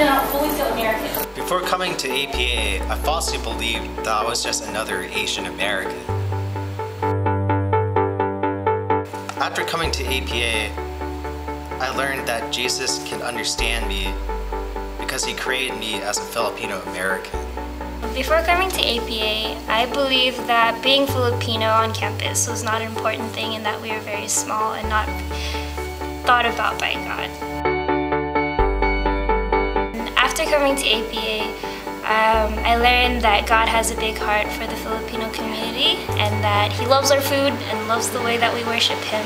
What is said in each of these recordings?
and not fully feel American. Before coming to APA, I falsely believed that I was just another Asian American. After coming to APA, I learned that Jesus can understand me because He created me as a Filipino American. Before coming to APA, I believed that being Filipino on campus was not an important thing and that we were very small and not thought about by God. After coming to APA, I learned that God has a big heart for the Filipino community and that He loves our food and loves the way that we worship Him.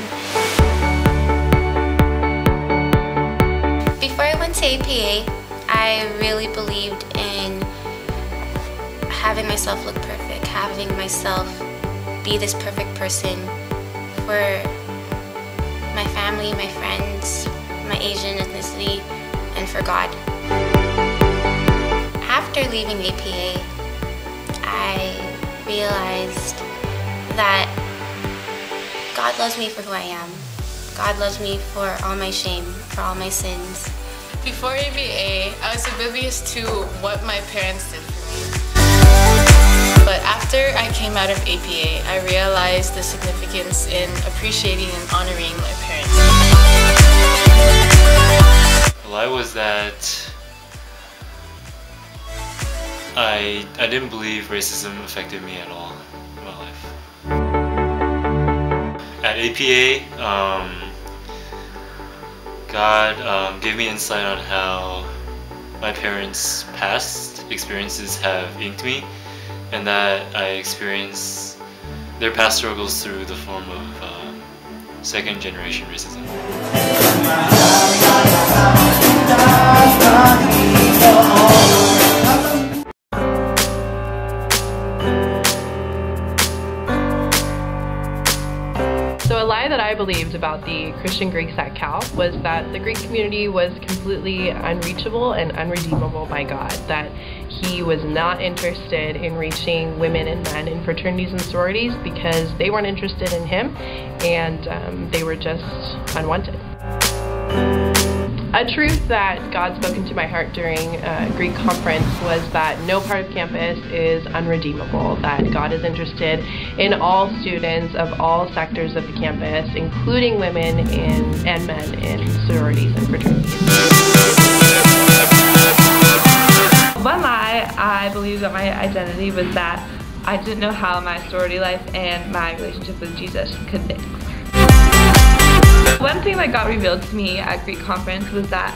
Before I went to APA, I really believed in having myself look perfect, having myself be this perfect person for my family, my friends, my Asian ethnicity, and for God. After leaving APA, I realized that God loves me for who I am. God loves me for all my shame, for all my sins. Before APA, I was oblivious to what my parents did for me. But after I came out of APA, I realized the significance in appreciating and honoring my parents. The lie was that I didn't believe racism affected me at all in my life. At APA, God gave me insight on how my parents' past experiences have inked me, and that I experience their past struggles through the form of second-generation racism. So a lie that I believed about the Christian Greeks at Cal was that the Greek community was completely unreachable and unredeemable by God, that He was not interested in reaching women and men in fraternities and sororities because they weren't interested in Him and they were just unwanted. A truth that God spoke into my heart during a Greek conference was that no part of campus is unredeemable, that God is interested in all students of all sectors of the campus, including women and men in sororities and fraternities. One lie I believed about my identity was that I didn't know how my sorority life and my relationship with Jesus could mix. One thing that God revealed to me at Greek conference was that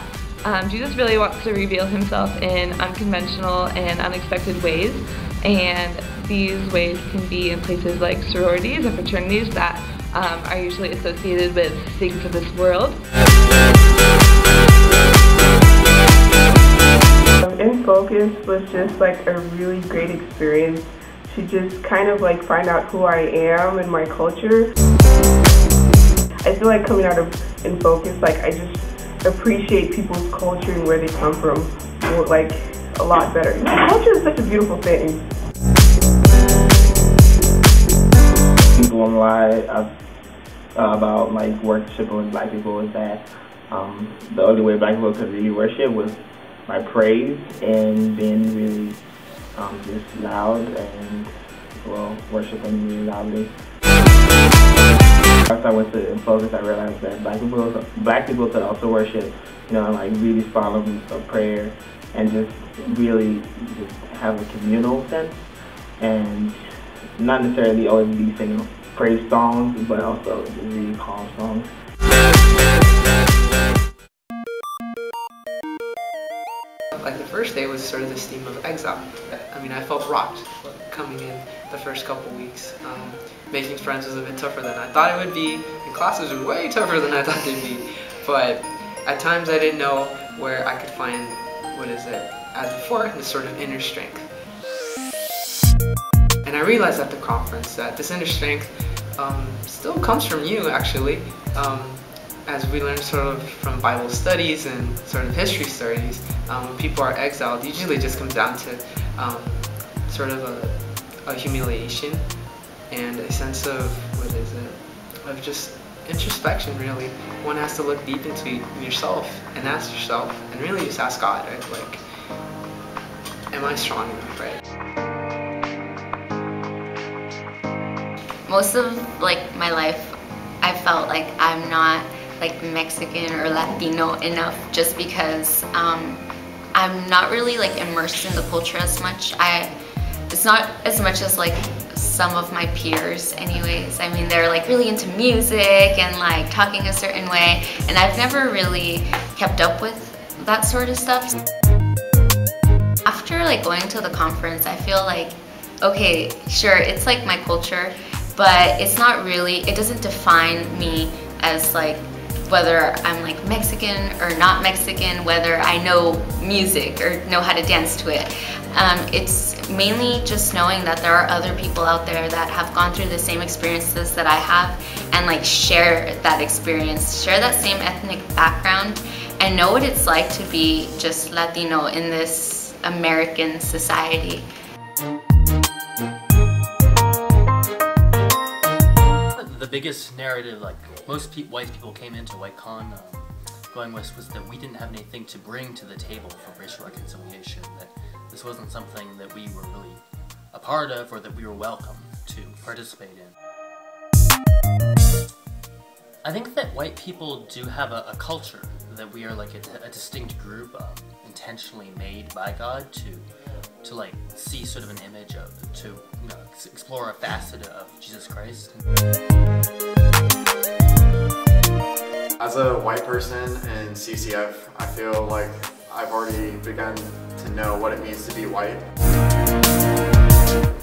Jesus really wants to reveal Himself in unconventional and unexpected ways, and these ways can be in places like sororities and fraternities that are usually associated with things of this world. In Focus was just like a really great experience to just kind of like find out who I am and my culture. I feel like coming out of In Focus, like I just appreciate people's culture and where they come from like a lot better. Culture is such a beautiful thing. One lie about like worshiping with Black people is that the only way Black people could really worship was by praise and being really just loud and worshiping really loudly. After I went to In Focus, I realized that Black people could also worship, and like really solemn of prayer and just really just have a communal sense and not necessarily always be singing praise songs, but also just really calm songs. Like the first day was sort of this theme of exile. I mean, I felt rocked coming in the first couple weeks. Making friends was a bit tougher than I thought it would be, and classes were way tougher than I thought they'd be. But at times I didn't know where I could find, as before, this sort of inner strength. And I realized at the conference that this inner strength still comes from you, actually. As we learn sort of from Bible studies and sort of history studies, when people are exiled, it usually just comes down to sort of a humiliation and a sense of, of just introspection, really. One has to look deep into yourself and ask yourself, and really just ask God, right? Like, am I strong enough, right? Most of like my life, I felt like I'm not like Mexican or Latino enough, just because I'm not really like immersed in the culture as much. It's not as much as like some of my peers anyways. I mean, they're like really into music and like talking a certain way, and I've never really kept up with that sort of stuff. After like going to the conference, I feel like, okay, sure, it's like my culture, but it's not really, it doesn't define me as like whether I'm like Mexican or not Mexican, whether I know music or know how to dance to it. It's mainly just knowing that there are other people out there that have gone through the same experiences that I have, and like share that experience, share that same ethnic background, and know what it's like to be just Latino in this American society. The biggest narrative, like most white people came into WhiteCon going was that we didn't have anything to bring to the table for racial reconciliation, that this wasn't something that we were really a part of or that we were welcome to participate in. I think that white people do have a culture, that we are like a distinct group intentionally made by God to like see sort of an image of, to explore a facet of Jesus Christ. As a white person in CCF, I feel like I've already begun to know what it means to be white.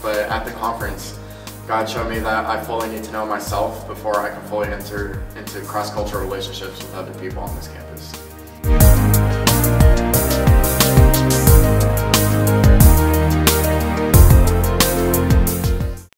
But at the conference, God showed me that I fully need to know myself before I can fully enter into cross-cultural relationships with other people on this campus.